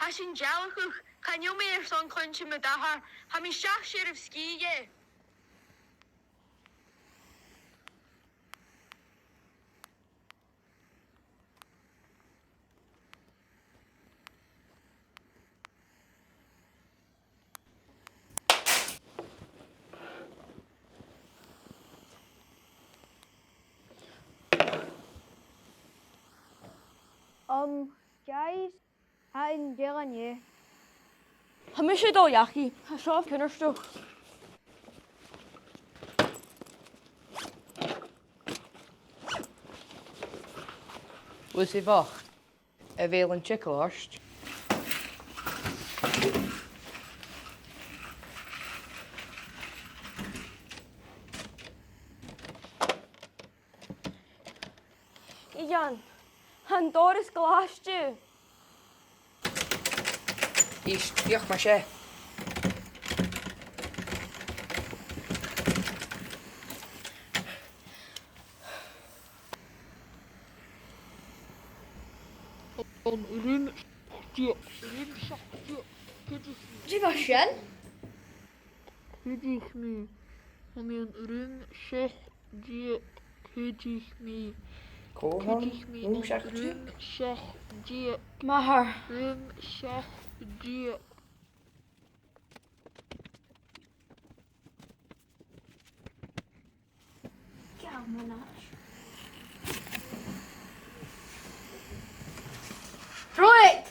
Hashin Jalachuch, can you make son country Madahar? Hami Shach Sheriff Ski, yeah. Guys, I'm Ghlinn, yeah. Hamish do yaki, I saw Kinnersto. Was he bach? A velen chickelhorst. Ian, han Doris glasje. Is diolch ma sé. Jy was Shen? Hydych mi. Om je een rum zegt, die hydych mi. Cool, Hydych mi. hoe zegt je? Rum zegt, die Mahar. rum zegt, die. Right.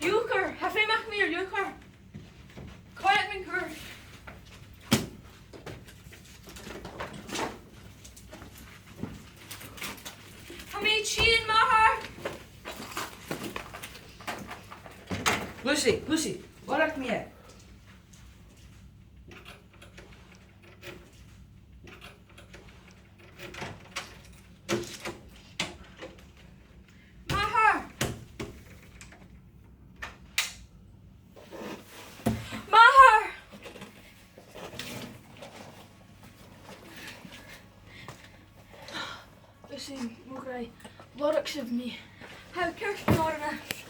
Euchre, have you made me your euchre? Quiet me, Kurt. Have me chin, Mahar? Lucy, wat heb je? Mahar. Mahar. Lucy, moet jij wat ik ze me? Heb ik kerst nodig?